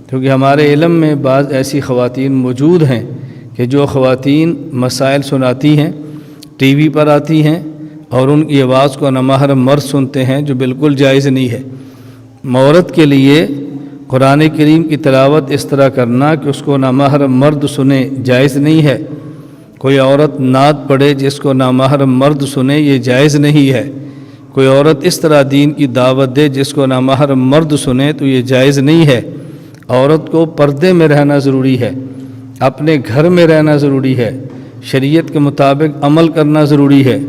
کیونکہ ہمارے علم میں بعض ایسی خواتین موجود ہیں کہ جو خواتین مسائل سناتی ہیں، ٹی وی پر آتی ہیں اور ان کی آواز کو نامحرم مرد سنتے ہیں، جو بالکل جائز نہیں ہے۔ عورت کے لیے قرآن کریم کی تلاوت اس طرح کرنا کہ اس کو نامحرم مرد سنے جائز نہیں ہے۔ کوئی عورت نعت پڑھے جس کو نامحرم مرد سنے، یہ جائز نہیں ہے۔ کوئی عورت اس طرح دین کی دعوت دے جس کو نامحرم مرد سنے تو یہ جائز نہیں ہے۔ عورت کو پردے میں رہنا ضروری ہے، اپنے گھر میں رہنا ضروری ہے، شریعت کے مطابق عمل کرنا ضروری ہے۔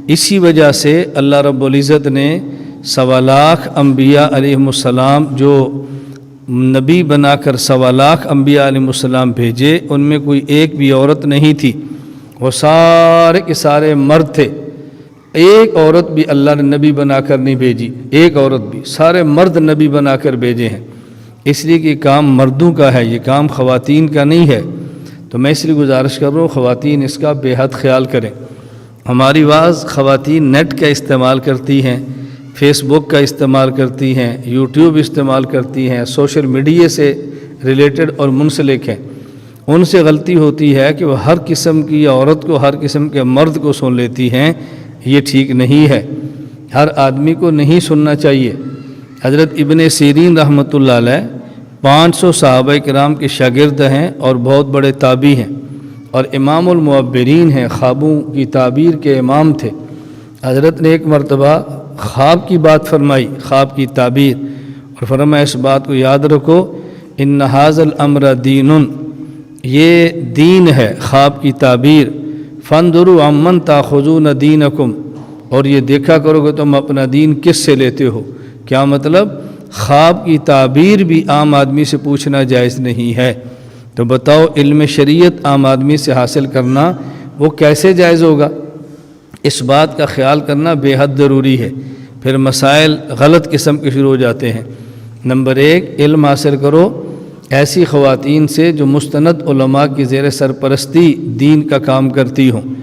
اسی وجہ سے اللہ رب العزت نے 1.25 لاکھ انبیاء علیہم السلام جو نبی بنا کر 1.25 لاکھ انبیاء علیہم السلام بھیجے، ان میں کوئی ایک بھی عورت نہیں تھی، وہ سارے کے سارے مرد تھے۔ ایک عورت بھی اللہ نے نبی بنا کر نہیں بھیجی، ایک عورت بھی، سارے مرد نبی بنا کر بھیجے ہیں۔ اس لیے کہ یہ کام مردوں کا ہے، یہ کام خواتین کا نہیں ہے۔ تو میں اس لیے گزارش کر رہا ہوں خواتین اس کا بے حد خیال کریں۔ ہماری بعض خواتین نیٹ کا استعمال کرتی ہیں، فیس بک کا استعمال کرتی ہیں، یوٹیوب استعمال کرتی ہیں، سوشل میڈیا سے ریلیٹڈ اور منسلک ہیں۔ ان سے غلطی ہوتی ہے کہ وہ ہر قسم کی عورت کو، ہر قسم کے مرد کو سن لیتی ہیں، یہ ٹھیک نہیں ہے۔ ہر آدمی کو نہیں سننا چاہیے۔ حضرت ابن سیرین رحمۃ اللہ علیہ 500 صحابہ کرام کے شاگرد ہیں اور بہت بڑے تابعی ہیں، اور امام المعبرین ہیں، خوابوں کی تعبیر کے امام تھے۔ حضرت نے ایک مرتبہ خواب کی بات فرمائی، خواب کی تعبیر، اور فرمایا اس بات کو یاد رکھو، ان ھذا الامر دین، یہ دین ہے، خواب کی تعبیر۔ فانظروا عمن تاخذون دینکم، اور یہ دیکھا کرو کہ تم اپنا دین کس سے لیتے ہو۔ کیا مطلب؟ خواب کی تعبیر بھی عام آدمی سے پوچھنا جائز نہیں ہے۔ تو بتاؤ علم شریعت عام آدمی سے حاصل کرنا وہ کیسے جائز ہوگا؟ اس بات کا خیال کرنا بے حد ضروری ہے۔ پھر مسائل غلط قسم کے شروع ہو جاتے ہیں۔ نمبر 1، علم حاصل کرو ایسی خواتین سے جو مستند علماء کی زیر سرپرستی دین کا کام کرتی ہوں۔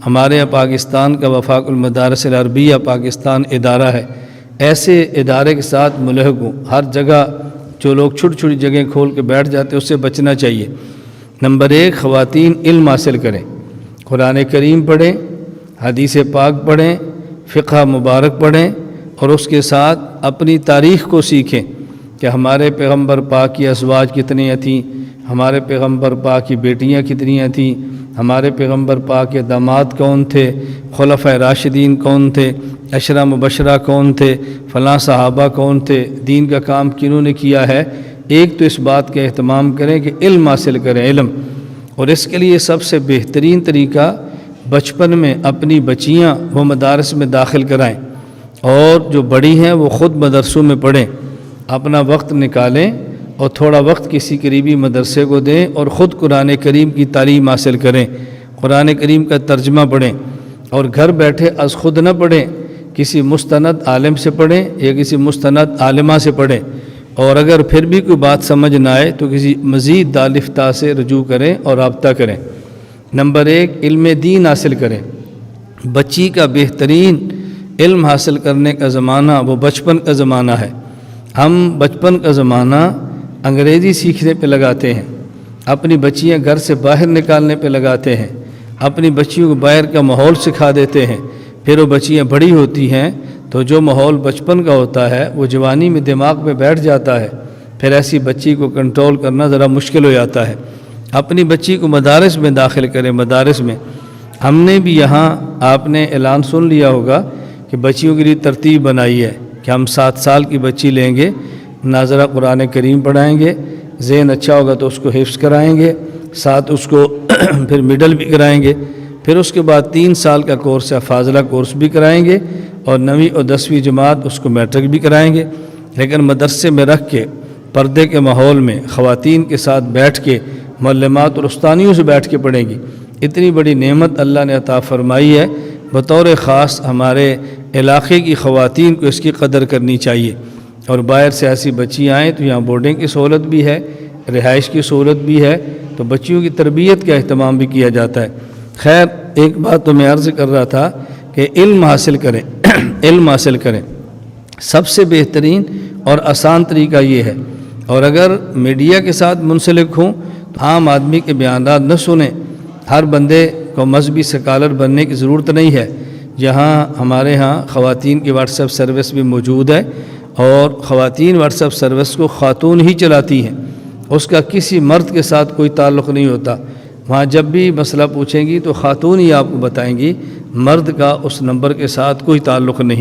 ہمارے یہاں پاکستان کا وفاق المدارس العربیہ پاکستان ادارہ ہے، ایسے ادارے کے ساتھ ملحق ہوں۔ ہر جگہ جو لوگ چھوٹی چھوٹی جگہیں کھول کے بیٹھ جاتے ہیں اس سے بچنا چاہیے۔ نمبر 1، خواتین علم حاصل کریں، قرآن کریم پڑھیں، حدیث پاک پڑھیں، فقہ مبارک پڑھیں، اور اس کے ساتھ اپنی تاریخ کو سیکھیں کہ ہمارے پیغمبر پاک کی ازواج کتنی تھیں، ہمارے پیغمبر پاک کی بیٹیاں کتنی تھیں، ہمارے پیغمبر پاک کے داماد کون تھے، خلفائے راشدین کون تھے، عشرہ مبشرہ کون تھے، فلاں صحابہ کون تھے، دین کا کام کنہوں نے کیا ہے۔ ایک تو اس بات کا اہتمام کریں کہ علم حاصل کریں، علم، اور اس کے لیے سب سے بہترین طریقہ بچپن میں اپنی بچیاں وہ مدارس میں داخل کرائیں، اور جو بڑی ہیں وہ خود مدرسوں میں پڑھیں، اپنا وقت نکالیں اور تھوڑا وقت کسی قریبی مدرسے کو دیں اور خود قرآن کریم کی تعلیم حاصل کریں، قرآن کریم کا ترجمہ پڑھیں، اور گھر بیٹھے از خود نہ پڑھیں، کسی مستند عالم سے پڑھیں یا کسی مستند عالمہ سے پڑھیں، اور اگر پھر بھی کوئی بات سمجھ نہ آئے تو کسی مزید دالفتہ سے رجوع کریں اور رابطہ کریں۔ نمبر 1، علم دین حاصل کریں۔ بچی کا بہترین علم حاصل کرنے کا زمانہ وہ بچپن کا زمانہ ہے۔ ہم بچپن کا زمانہ انگریزی سیکھنے پہ لگاتے ہیں، اپنی بچیاں گھر سے باہر نکالنے پہ لگاتے ہیں، اپنی بچیوں کو باہر کا ماحول سکھا دیتے ہیں۔ پھر وہ بچیاں بڑی ہوتی ہیں تو جو ماحول بچپن کا ہوتا ہے وہ جوانی میں دماغ میں بیٹھ جاتا ہے، پھر ایسی بچی کو کنٹرول کرنا ذرا مشکل ہو جاتا ہے۔ اپنی بچی کو مدارس میں داخل کریں، مدارس میں۔ ہم نے بھی یہاں، آپ نے اعلان سن لیا ہوگا کہ بچیوں کے لیے ترتیب بنائی ہے کہ ہم 7 سال کی بچی لیں گے، ناظرہ قرآن کریم پڑھائیں گے، ذہن اچھا ہوگا تو اس کو حفظ کرائیں گے، ساتھ اس کو پھر مڈل بھی کرائیں گے، پھر اس کے بعد 3 سال کا کورس ہے، فاضلہ کورس بھی کرائیں گے، اور 9ویں اور 10ویں جماعت اس کو میٹرک بھی کرائیں گے۔ لیکن مدرسے میں رکھ کے، پردے کے ماحول میں، خواتین کے ساتھ بیٹھ کے، معلمات اور استانیوں سے بیٹھ کے پڑھیں گی۔ اتنی بڑی نعمت اللہ نے عطا فرمائی ہے، بطور خاص ہمارے علاقے کی خواتین کو اس کی قدر کرنی چاہیے۔ اور باہر سے ایسی بچیاں آئیں تو یہاں بورڈنگ کی سہولت بھی ہے، رہائش کی سہولت بھی ہے، تو بچیوں کی تربیت کا اہتمام بھی کیا جاتا ہے۔ خیر، ایک بات تو میں عرض کر رہا تھا کہ علم حاصل کریں، علم حاصل کریں۔ سب سے بہترین اور آسان طریقہ یہ ہے اور اگر میڈیا کے ساتھ منسلک ہوں تو عام آدمی کے بیانات نہ سنیں۔ ہر بندے کو مذہبی سکالر بننے کی ضرورت نہیں ہے۔ جہاں ہمارے ہاں خواتین کی واٹس ایپ سروس بھی موجود ہے اور خواتین واٹس ایپ سروس کو خاتون ہی چلاتی ہیں، اس کا کسی مرد کے ساتھ کوئی تعلق نہیں ہوتا۔ وہاں جب بھی مسئلہ پوچھیں گی تو خاتون ہی آپ کو بتائیں گی، مرد کا اس نمبر کے ساتھ کوئی تعلق نہیں۔